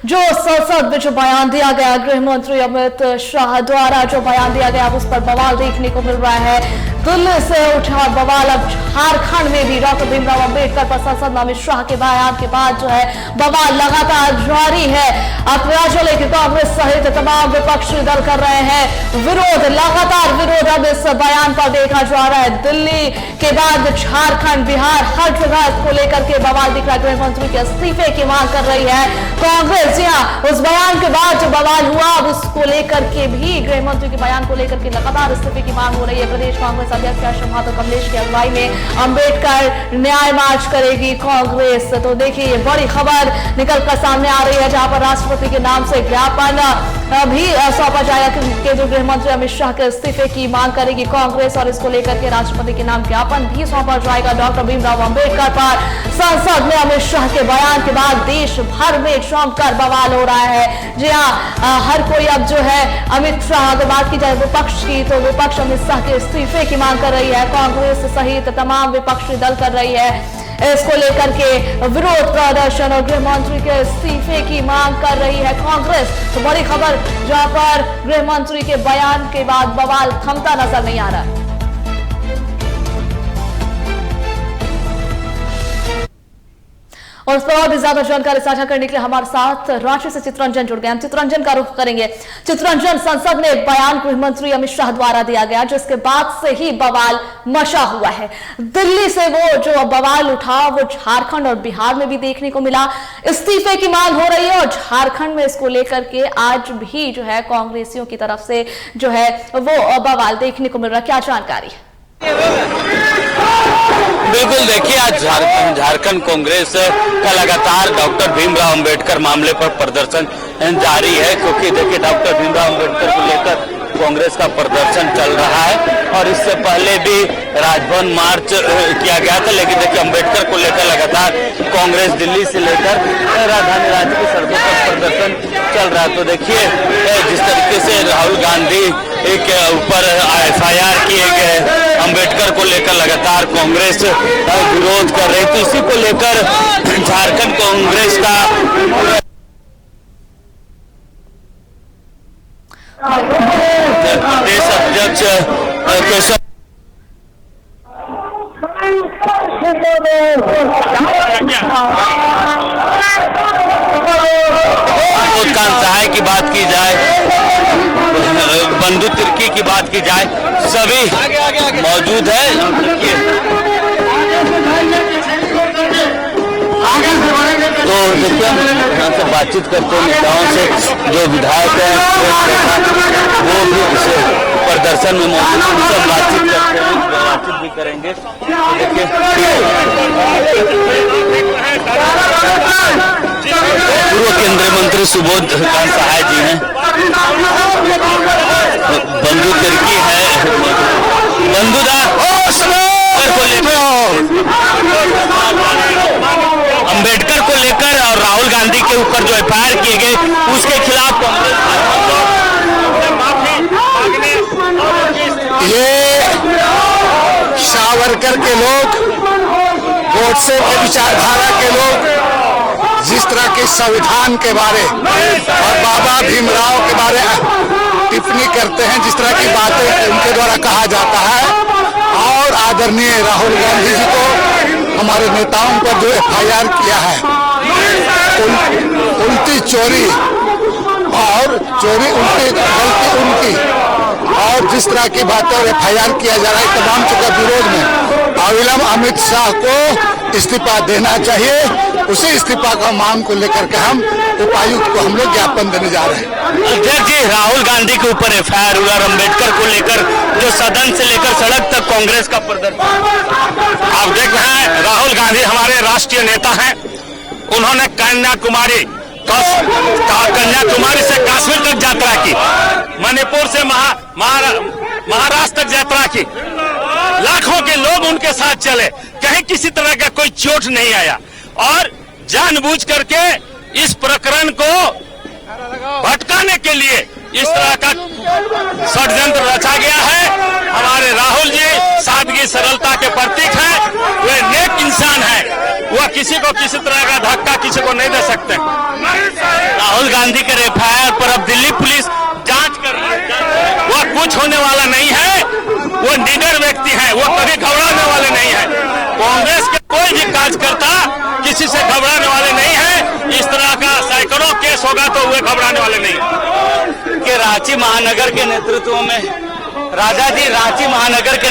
जो संसद में जो बयान दिया गया गृह मंत्री अमित शाह द्वारा जो बयान दिया गया उस पर बवाल देखने को मिल रहा है। दिल्ली से उठा बवाल अब झारखंड में भी डॉक्टर भीमराव अंबेडकर पर संसद में अमित शाह के बयान के बाद जो है बवाल लगातार जारी है। अब राज्य की कांग्रेस सहित तमाम विपक्षी दल कर रहे हैं विरोध, लगातार विरोध अब इस बयान पर देखा जा रहा है। दिल्ली के बाद झारखंड, बिहार, हर जगह इसको लेकर के बवाल दिख रहा है। गृह मंत्री के इस्तीफे की मांग कर रही है कांग्रेस। जी हाँ, उस बयान के बाद जो बवाल हुआ अब उसको लेकर के भी गृह मंत्री के बयान को लेकर के लगातार इस्तीफे की मांग हो रही है। प्रदेश कांग्रेस अध्यक्ष आश्रम माधव कमलेश की अगुवाई में अंबेडकर न्याय मार्च करेगी कांग्रेस। तो देखिए ये बड़ी खबर निकलकर सामने आ रही है, जहां पर राष्ट्रपति के नाम से ज्ञापन भी सौंपा जाएगा। केंद्रीय गृह मंत्री अमित शाह के इस्तीफे की मांग करेगी कांग्रेस और इसको लेकर के राष्ट्रपति के नाम ज्ञापन भी सौंपा जाएगा। डॉक्टर भीमराव अंबेडकर पर संसद में अमित शाह के बयान के बाद देश भर में जमकर बवाल हो रहा है। जी हाँ, हर कोई अब जो है अमित शाह, अगर बात की जाए विपक्ष की तो विपक्ष अमित शाह के इस्तीफे की मांग कर रही है। कांग्रेस सहित तमाम विपक्षी दल कर रही है इसको लेकर के विरोध प्रदर्शन और गृह मंत्री के इस्तीफे की मांग कर रही है कांग्रेस। तो बड़ी खबर जहां पर गृह मंत्री के बयान के बाद बवाल थमता नजर नहीं आ रहा है। और इस पर और भी ज्यादा जानकारी साझा करने के लिए हमारे साथ रांची से चित्ररंजन जुड़ गए। हम चित्ररंजन का रुख करेंगे। चित्ररंजन, संसद में एक बयान गृह मंत्री अमित शाह द्वारा दिया गया जिसके बाद से ही बवाल मचा हुआ है। दिल्ली से वो जो बवाल उठा वो झारखंड और बिहार में भी देखने को मिला। इस्तीफे की मांग हो रही है और झारखंड में इसको लेकर के आज भी जो है कांग्रेसियों की तरफ से जो है वो बवाल देखने को मिल रहा है। क्या जानकारी है? बिल्कुल, देखिए आज झारखंड कांग्रेस का लगातार डॉक्टर भीमराव अंबेडकर मामले पर प्रदर्शन जारी है, क्योंकि देखिए डॉक्टर भीमराव अंबेडकर को लेकर कांग्रेस का प्रदर्शन चल रहा है और इससे पहले भी राजभवन मार्च किया गया था। लेकिन देखिए अंबेडकर को लेकर लगातार कांग्रेस दिल्ली से लेकर राजधानी राज्य की सड़कों पर प्रदर्शन चल रहा है। तो देखिए जिस तरीके से राहुल गांधी के ऊपर FIR किए गए, अंबेडकर को लेकर लगातार कांग्रेस विरोध कर रही थी। इसी को लेकर झारखंड कांग्रेस का प्रदेश अध्यक्ष केशव सहाय की बात की जाए, बंधु तिर्की की बात की जाए, सभी मौजूद है। तो देखिए यहाँ से बातचीत करते हैं नेताओं से, जो विधायक हैं वो भी इस प्रदर्शन में मौजूद हैं, उनसे बातचीत करते हैं, बातचीत भी करेंगे। देखिए पूर्व केंद्रीय मंत्री सुबोध सहाय जी हैं, बंधु तिर्की है, बंधुदा अंबेडकर को लेकर और राहुल गांधी के ऊपर जो FIR किए गए उसके खिलाफ ये सावरकर के लोग, गोडसे के विचारधारा के लोग जिस तरह के संविधान के बारे और बाबा भीमराव के बारे टिप्पणी करते हैं, जिस तरह की बातें उनके द्वारा कहा जाता है, और आदरणीय राहुल गांधी जी को हमारे नेताओं पर जो FIR किया है, उल्टी चोरी और चोरी उल्टी गलती उनकी, और जिस तरह की बातें और FIR किया जा रहा है तमाम चीज का विरोध में अविलंब अमित शाह को इस्तीफा देना चाहिए। उसी इस्तीफा का मांग को लेकर के हम उपायुक्त को हम लोग ज्ञापन देने जा रहे हैं। अध्यक्ष जी, राहुल गांधी के ऊपर FIR हुआ और अम्बेडकर को लेकर जो सदन से लेकर सड़क तक कांग्रेस का प्रदर्शन, आप देख रहे हैं राहुल गांधी हमारे राष्ट्रीय नेता हैं। उन्होंने कन्याकुमारी से कश्मीर तक यात्रा की, मणिपुर से महाराष्ट्र तक यात्रा की, लाखों के लोग उनके साथ चले, कहीं किसी तरह का कोई चोट नहीं आया और जानबूझ करके इस प्रकरण को भटकाने के लिए इस तरह का षड्यंत्र रचा गया है। हमारे राहुल जी सादगी सरलता के प्रतीक हैं, वे नेक इंसान हैं, वह किसी को किसी तरह का धक्का किसी को नहीं दे सकते। राहुल गांधी के एफआईआर पर अब दिल्ली पुलिस जांच कर रही है। वह कुछ होने वाला नहीं है, वो निडर व्यक्ति है, वो कभी घबराने वाले नहीं है। कांग्रेस के कोई भी कार्यकर्ता किसी से घबराने वाले नहीं है। इस तरह का सैकड़ों केस होगा तो वे घबराने वाले नहीं। कि रांची महानगर के नेतृत्व में राजा जी, रांची महानगर के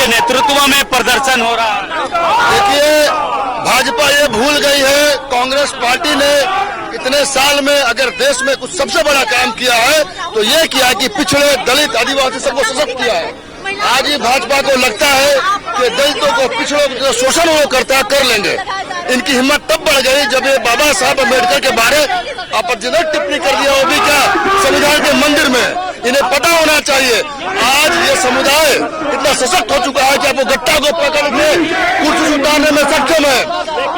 नेतृत्व में प्रदर्शन हो रहा है। देखिए, भाजपा ये भूल गई है, कांग्रेस पार्टी ने इतने साल में अगर देश में कुछ सबसे बड़ा काम किया है तो ये किया कि पिछड़े, दलित, आदिवासी सबको सशक्त किया है। आज ही भाजपा को लगता है कि दलितों को, पिछड़ों को शोषण वो करता है, कर लेंगे। इनकी हिम्मत तब बढ़ गई जब ये बाबा साहब अम्बेडकर के बारे आपत्तिजनक टिप्पणी कर दिया, वो भी क्या, संविधान के मंदिर में। इन्हें पता होना चाहिए आज ये समुदाय इतना सशक्त हो चुका है कि आपको गट्टा को पकड़ के कुर्सी उतारने में सक्षम है।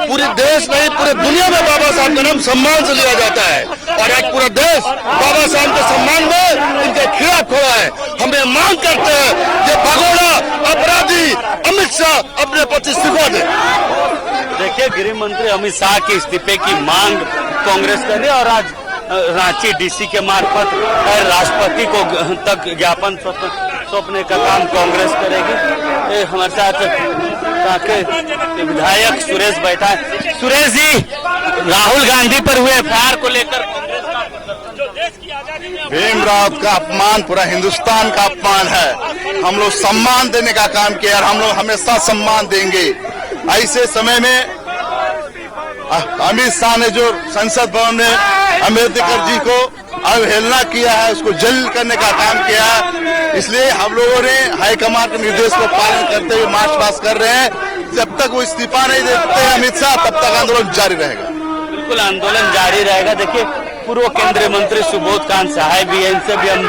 पूरे देश नहीं, पूरे दुनिया में बाबा साहब का नाम सम्मान से लिया जाता है और आज पूरा देश बाबा साहब के सम्मान में इनके खिलाफ खड़ा है। हम ये मांग करते हैं ये भगोड़ा अपराधी अमित शाह अपने पद से इस्तीफा दे। देखिए, गृह मंत्री अमित शाह के इस्तीफे की मांग कांग्रेस करे और आज रांची डीसी के मार्फत राष्ट्रपति को तक ज्ञापन सौंपने का काम कांग्रेस करेगी। हमारे साथ विधायक सुरेश बैठा है। सुरेश जी, राहुल गांधी पर हुए एफआईआर को लेकर कांग्रेस का भीमराव का अपमान पूरा हिंदुस्तान का अपमान है। हम लोग सम्मान देने का काम किया और हम लोग हमेशा सम्मान देंगे। ऐसे समय में अमित शाह ने जो संसद भवन में अम्बेडकर जी को अवहेलना किया है, उसको जल्द करने का काम किया है। इसलिए हम लोगों ने हाईकमान के निर्देश को पालन करते हुए मार्च पास कर रहे हैं। जब तक वो इस्तीफा नहीं देते हैं अमित शाह, तब तक आंदोलन जारी रहेगा। बिल्कुल, आंदोलन जारी रहेगा। देखिए, पूर्व केंद्रीय मंत्री सुबोध कांत सहाय भी है, इनसे भी हम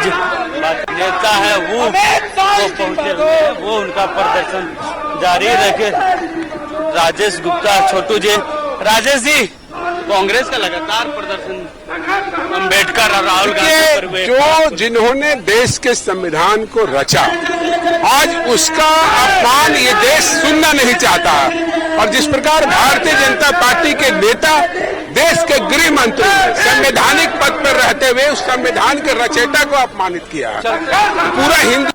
नेता है वो पहुंचे हुए हैं, वो उनका प्रदर्शन जारी रखे। राजेश गुप्ता, छोटू जी, राजेश जी, कांग्रेस का लगातार प्रदर्शन अम्बेडकर और राहुल गांधी पर हुए, जो जिन्होंने देश के संविधान को रचा, आज उसका अपमान ये देश सुनना नहीं चाहता। और जिस प्रकार भारतीय जनता पार्टी के नेता देश के गृह मंत्री संवैधानिक पद पर रहते हुए उस संविधान के रचयिता को अपमानित किया, पूरा हिंदू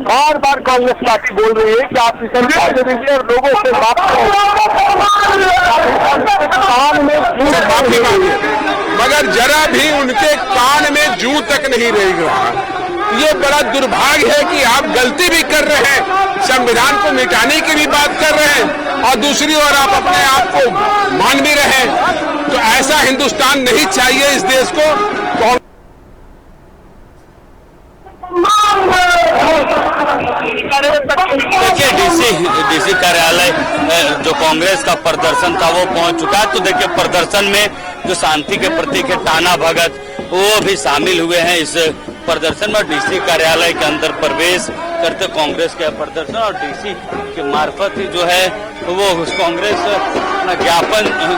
बार बार कांग्रेस पार्टी बोल रही है कि आप सरकार दे दीजिए और लोगों से बात माफी मांगे, मगर जरा भी उनके कान में जूं तक नहीं रहेगा। ये बड़ा दुर्भाग्य है कि आप गलती भी कर रहे हैं, संविधान को मिटाने की भी बात कर रहे हैं और दूसरी ओर आप अपने आप को मान भी रहे हैं। तो ऐसा हिंदुस्तान नहीं चाहिए इस देश को। देखिए, डीसी कार्यालय जो कांग्रेस का प्रदर्शन था वो पहुंच चुका है। तो देखिए, प्रदर्शन में जो शांति के प्रतीक है टाना भगत, वो भी शामिल हुए हैं इस प्रदर्शन में। डीसी कार्यालय के अंदर प्रवेश करते कांग्रेस के प्रदर्शन और डीसी के मार्फत जो है वो कांग्रेस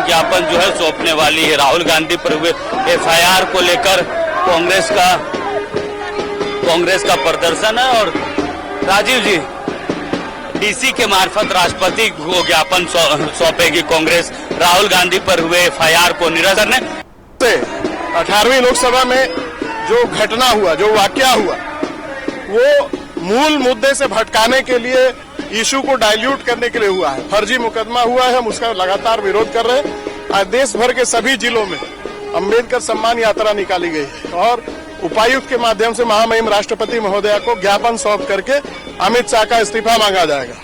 ज्ञापन जो है सौंपने वाली है। राहुल गांधी पर हुए एफआईआर को लेकर कांग्रेस का प्रदर्शन है। और राजीव जी, डीसी के मार्फत राष्ट्रपति को ज्ञापन सौंपेगी कांग्रेस राहुल गांधी पर हुए एफआईआर को निरस्त करने। 18वीं लोकसभा में जो घटना हुआ, जो वाकया हुआ, वो मूल मुद्दे से भटकाने के लिए, इशू को डाइल्यूट करने के लिए हुआ है। फर्जी मुकदमा हुआ है, हम उसका लगातार विरोध कर रहे हैं। आज देश भर के सभी जिलों में अम्बेडकर सम्मान यात्रा निकाली गई और उपायुक्त के माध्यम से महामहिम राष्ट्रपति महोदया को ज्ञापन सौंप करके अमित शाह का इस्तीफा मांगा जाएगा।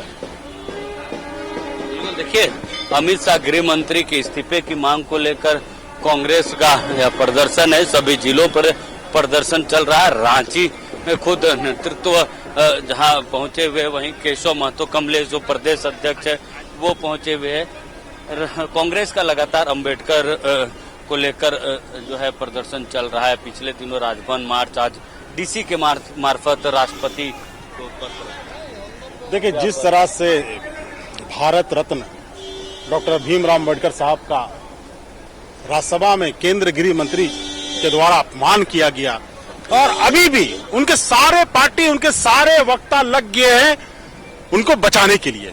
देखिए, अमित शाह गृह मंत्री के इस्तीफे की मांग को लेकर कांग्रेस का यह प्रदर्शन है। सभी जिलों पर प्रदर्शन चल रहा है। रांची में खुद नेतृत्व जहां पहुंचे हुए, वहीं केशव महतो कमलेश जो प्रदेश अध्यक्ष है वो पहुंचे हुए है। कांग्रेस का लगातार अम्बेडकर को लेकर जो है प्रदर्शन चल रहा है। पिछले दिनों राजभवन मार्च, आज डीसी के मार्फत राष्ट्रपति को। देखिए, जिस तरह से भारत रत्न डॉक्टर भीमराव अम्बेडकर साहब का राज्यसभा में केंद्र गृह मंत्री के द्वारा अपमान किया गया और अभी भी उनके सारे पार्टी, उनके सारे वक्ता लग गए हैं उनको बचाने के लिए।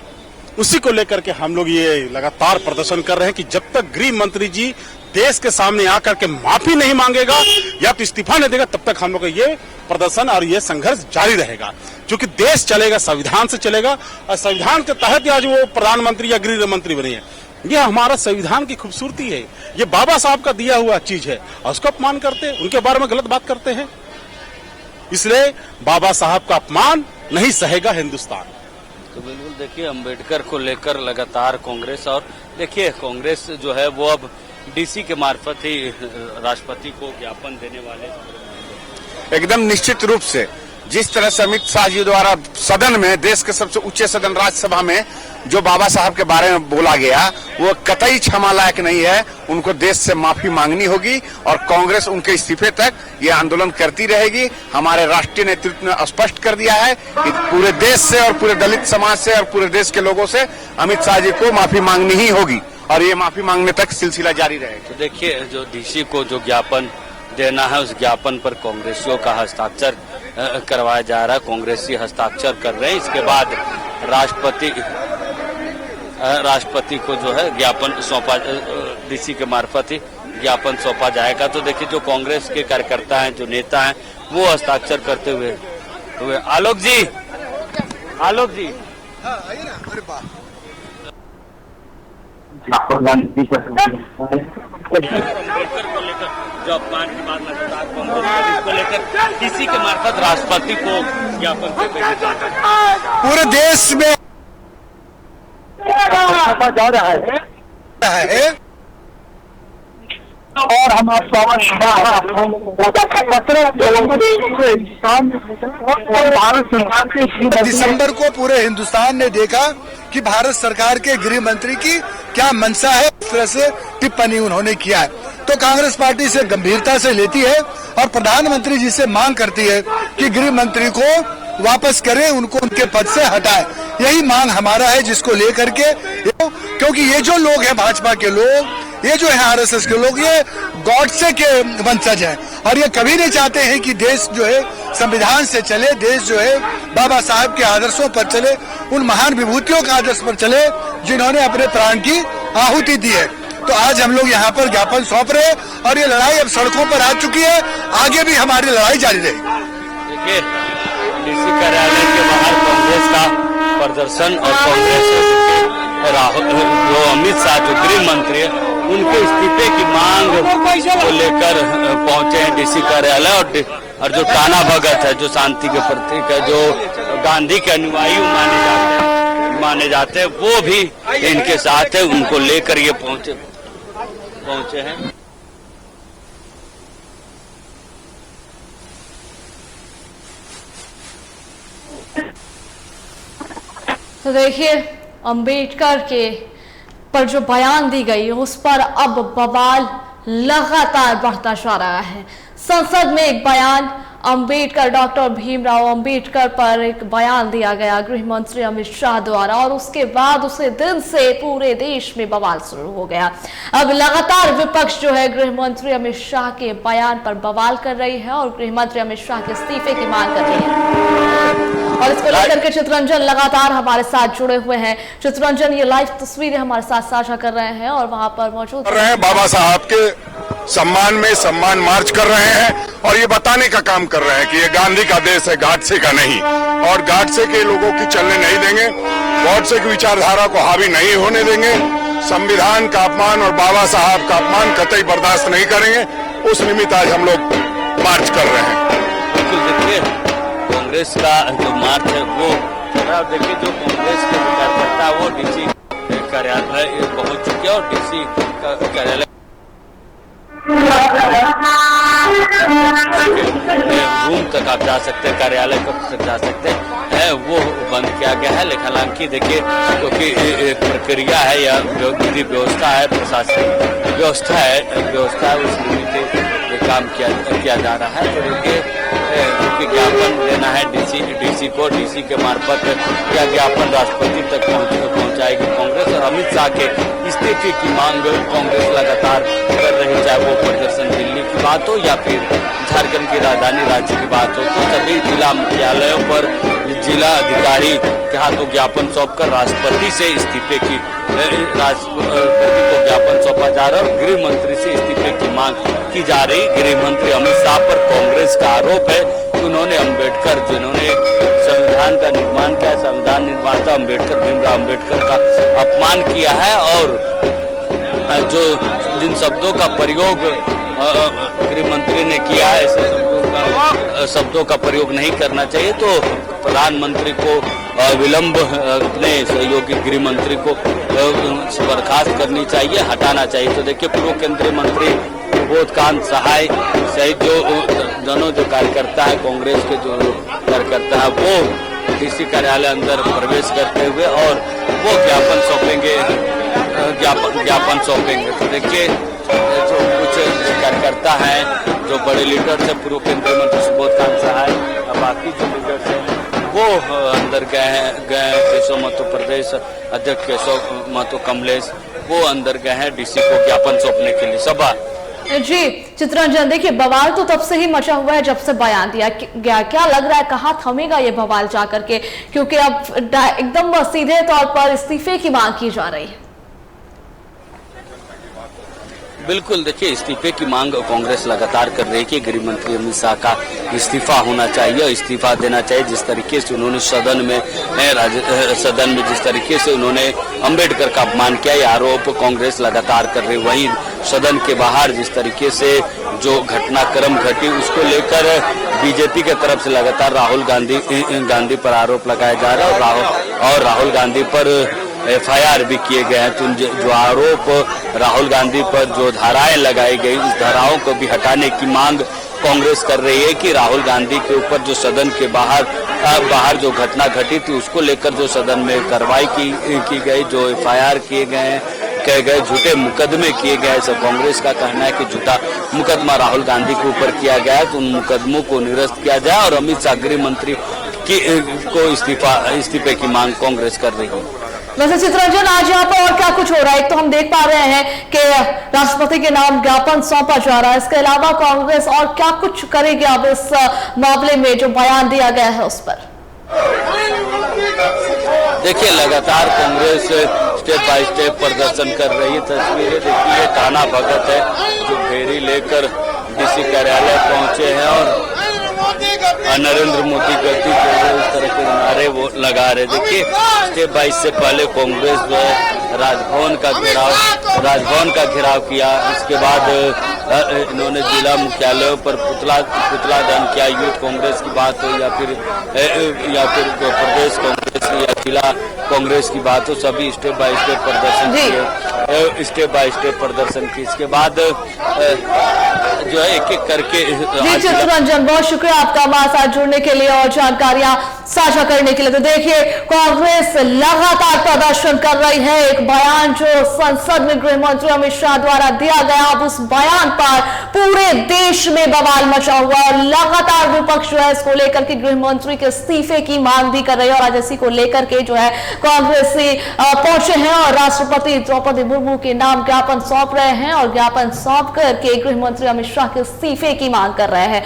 उसी को लेकर के हम लोग ये लगातार प्रदर्शन कर रहे हैं कि जब तक गृह मंत्री जी देश के सामने आकर के माफी नहीं मांगेगा या तो इस्तीफा नहीं देगा, तब तक हम लोग का ये प्रदर्शन और ये संघर्ष जारी रहेगा। क्योंकि देश चलेगा संविधान से चलेगा और संविधान के तहत आज वो प्रधानमंत्री या गृह मंत्री बने हैं। ये हमारा संविधान की खूबसूरती है, ये बाबा साहब का दिया हुआ चीज है और उसका अपमान करते हैं, उनके बारे में गलत बात करते हैं। इसलिए बाबा साहब का अपमान नहीं सहेगा हिंदुस्तान। तो बिल्कुल देखिए, अंबेडकर को लेकर लगातार कांग्रेस, और देखिए कांग्रेस जो है वो अब डीसी के मार्फत ही राष्ट्रपति को ज्ञापन देने वाले। एकदम निश्चित रूप से जिस तरह से अमित शाह जी द्वारा सदन में, देश के सबसे उच्च सदन राज्यसभा में जो बाबा साहब के बारे में बोला गया वो कतई क्षमा लायक नहीं है। उनको देश से माफी मांगनी होगी और कांग्रेस उनके इस्तीफे तक ये आंदोलन करती रहेगी। हमारे राष्ट्रीय नेतृत्व ने स्पष्ट कर दिया है कि पूरे देश से और पूरे दलित समाज से और पूरे देश के लोगों से अमित शाह जी को माफी मांगनी ही होगी और ये माफी मांगने तक सिलसिला जारी रहेगा। तो देखिए, जो डीसी को जो ज्ञापन देना है उस ज्ञापन पर कांग्रेसियों का हस्ताक्षर करवाया जा रहा है। कांग्रेसी हस्ताक्षर कर रहे हैं। इसके बाद राष्ट्रपति को जो है ज्ञापन सौंपा, डीसी के मार्फत ही ज्ञापन सौंपा जाएगा। तो देखिए, जो कांग्रेस के कार्यकर्ता हैं, जो नेता हैं, वो हस्ताक्षर करते हुए आलोक जी जो अपमान की बात लगातार कांग्रेस को लेकर डीसी के मार्फत राष्ट्रपति को ज्ञापन पूरे देश में जा रहा है और हम दिसंबर को पूरे हिंदुस्तान ने देखा कि भारत सरकार के गृह मंत्री की क्या मंशा है। इस तरह से टिप्पणी उन्होंने किया है तो कांग्रेस पार्टी से गंभीरता से लेती है और प्रधानमंत्री जी से मांग करती है कि गृह मंत्री को वापस करें, उनको उनके पद से हटाएं। यही मांग हमारा है, जिसको लेकर के, क्योंकि ये जो लोग हैं भाजपा के लोग, ये जो है आरएसएस के लोग, ये गॉडसे के वंशज हैं और ये कभी नहीं चाहते हैं कि देश जो है संविधान से चले, देश जो है बाबा साहब के आदर्शों पर चले, उन महान विभूतियों के आदर्श पर चले जिन्होंने अपने प्राण की आहुति दी है। तो आज हम लोग यहाँ पर ज्ञापन सौंप रहे हैं और ये लड़ाई अब सड़कों पर आ चुकी है, आगे भी हमारी लड़ाई जारी रहेगी। देखिए, डीसी कार्यालय के बाहर कांग्रेस का प्रदर्शन और कांग्रेस राहुल जो अमित शाह जो गृह मंत्री है उनके इस्तीफे की मांग को लेकर पहुंचे हैं डीसी कार्यालय। और जो टाना भगत है, जो शांति के प्रतीक है, जो गांधी के अनुयायी माने जाते हैं, वो भी इनके साथ है। उनको लेकर ये पहुंचे हैं। तो देखिए, अंबेडकर के पर जो बयान दी गई उस पर अब बवाल लगातार बढ़ता जा रहा है। संसद में एक बयान अंबेडकर, डॉक्टर भीमराव अंबेडकर पर एक बयान दिया गया गृह मंत्री अमित शाह द्वारा और उसके बाद उसी दिन से पूरे देश में बवाल शुरू हो गया। अब लगातार विपक्ष जो है गृह मंत्री अमित शाह के बयान पर बवाल कर रही है और गृह मंत्री अमित शाह के इस्तीफे की मांग कर रही है। और इसको लेकर के चित्ररंजन लगातार हमारे साथ जुड़े हुए हैं। चित्ररंजन, ये लाइव तस्वीरें हमारे साथ साझा कर रहे हैं और वहां पर मौजूद बाबा साहब के सम्मान में सम्मान मार्च कर रहे हैं और ये बताने का काम कर रहे हैं कि ये गांधी का देश है, गाडसे का नहीं, और गाडसे के लोगों की चलने नहीं देंगे, गॉडसे की विचारधारा को हावी नहीं होने देंगे, संविधान का अपमान और बाबा साहब का अपमान कतई बर्दाश्त नहीं करेंगे। उस निमित्त आज हम लोग मार्च कर रहे हैं। देखिए, कांग्रेस का जो मार्च है वो देखिए, जो कांग्रेस के कार्यकर्ता वो डीसी कार्यालय पहुंच चुके हैं और डीसी कार्यालय रूम तक आप जा सकते हैं, कार्यालय तक जा सकते हैं, वो बंद किया गया है। लेकिन हालांकि देखिए, क्योंकि एक प्रक्रिया है या विधि व्यवस्था है, प्रशासनिक व्यवस्था है, उस निमित्त ये काम किया जा रहा है। तो देखिए, क्योंकि ज्ञापन देना है डीसी को, डीसी के मार्फत यह ज्ञापन राष्ट्रपति तक पहुंचाएगी कांग्रेस और अमित शाह के इस्तीफे की मांग कांग्रेस लगातार कर रही, चाहे वो प्रदर्शन दिल्ली की बात हो या फिर झारखंड की राजधानी रांची की बात हो। तो सभी जिला मुख्यालयों पर जिला अधिकारी के हाथों ज्ञापन सौंपकर राष्ट्रपति से इस्तीफे की राष्ट्रपति को ज्ञापन सौंपा जा रहा है और गृह मंत्री से इस्तीफे की मांग की जा रही। गृह मंत्री अमित शाह पर कांग्रेस का आरोप है कि उन्होंने अम्बेडकर, जिन्होंने संविधान का निर्माण किया, संविधान निर्माता अम्बेडकर, भीमराव अम्बेडकर का अपमान किया है और जो जिन शब्दों का प्रयोग गृह मंत्री ने किया है, ऐसे शब्दों का प्रयोग नहीं करना चाहिए। तो प्रधानमंत्री को विलंब अपने सहयोगी गृह मंत्री को बर्खास्त करनी चाहिए, हटाना चाहिए। तो देखिए, पूर्व केंद्रीय मंत्री बोधकांत सहाय सहित जो कार्यकर्ता है, कांग्रेस के जो कार्यकर्ता है, वो डीसी कार्यालय अंदर प्रवेश करते हुए और वो ज्ञापन सौंपेंगे। तो देखिए, जो कुछ कार्यकर्ता हैं, जो बड़े लीडर्स हैं, पूर्व केंद्रीय मंत्री सुबोधकांत सहाय, बाकी जो लीडर्स हैं वो अंदर गए केशव महतो, प्रदेश अध्यक्ष केशव महतो कमलेश, वो अंदर गए हैं डीसी को ज्ञापन सौंपने के लिए। सभा जी चित्रंजन, देखिए बवाल तो तब से ही मचा हुआ है जब से बयान दिया गया। क्या लग रहा है कहाँ थमेगा ये बवाल जाकर के, क्योंकि अब एकदम सीधे तौर पर इस्तीफे की मांग की जा रही है। बिल्कुल, देखिए, इस्तीफे की मांग कांग्रेस लगातार कर रही है कि गृह मंत्री अमित शाह का इस्तीफा होना चाहिए, इस्तीफा देना चाहिए। जिस तरीके से उन्होंने सदन में जिस तरीके से उन्होंने अम्बेडकर का अपमान किया, ये आरोप कांग्रेस लगातार कर रही है। वहीं सदन के बाहर जिस तरीके से जो घटनाक्रम घटी, उसको लेकर बीजेपी के तरफ से लगातार राहुल गांधी पर आरोप लगाया जा रहा है और राहुल गांधी पर FIR भी किए गए हैं। तो जो आरोप राहुल गांधी पर जो धाराएं लगाई गई, उस धाराओं को भी हटाने की मांग कांग्रेस कर रही है कि राहुल गांधी के ऊपर जो सदन के बाहर जो घटना घटी थी, उसको लेकर जो सदन में कार्रवाई की गई, जो FIR किए गए झूठे मुकदमे किए गए, सब कांग्रेस का कहना है कि झूठा मुकदमा राहुल गांधी के ऊपर किया गया, तो उन मुकदमों को निरस्त किया जाए और अमित शाह गृह मंत्री को इस्तीफे की मांग कांग्रेस कर रही है। वैसे चित्रंजन, आज यहाँ पर और क्या कुछ हो रहा है? एक तो हम देख पा रहे हैं कि राष्ट्रपति के नाम ज्ञापन सौंपा जा रहा है, इसके अलावा कांग्रेस और क्या कुछ करेगी अब इस मामले में जो बयान दिया गया है उस पर? देखिए, लगातार कांग्रेस स्टेप बाय स्टेप प्रदर्शन कर रही है। तस्वीरें देखिए, कान्हा भगत है जो फेरी लेकर डीसी कार्यालय पहुंचे हैं और नरेंद्र मोदी गति इस तरह के नारे वो लगा रहे। देखिए, स्टेप बाय स्टेप पहले कांग्रेस जो है राजभवन का घेराव किया, इसके बाद इन्होंने जिला मुख्यालयों पर पुतला दहन किया। यूथ कांग्रेस की बात हो या फिर प्रदेश कांग्रेस या जिला कांग्रेस की बात हो, सभी स्टेप बाय स्टेप प्रदर्शन किए, स्टेप बाय स्टेप प्रदर्शन की। इसके बाद जो है एक एक करके। जी चित्रंजन, बहुत शुक्रिया आपका हमारे साथ जुड़ने के लिए और जानकारियां साझा करने के लिए। तो देखिए, कांग्रेस लगातार प्रदर्शन कर रही है। एक बयान जो संसद में गृह मंत्री अमित शाह द्वारा दिया गया, अब उस बयान पर पूरे देश में बवाल मचा हुआ और लगातार विपक्ष जो है इसको लेकर के गृह मंत्री के इस्तीफे की मांग भी कर रही है और आज इसी को लेकर के जो है कांग्रेस पहुंचे हैं और राष्ट्रपति द्रौपदी मुर्मू के नाम ज्ञापन सौंप रहे हैं और ज्ञापन सौंप करके गृह मंत्री अमित शाह के इस्तीफे की मांग कर रहे हैं।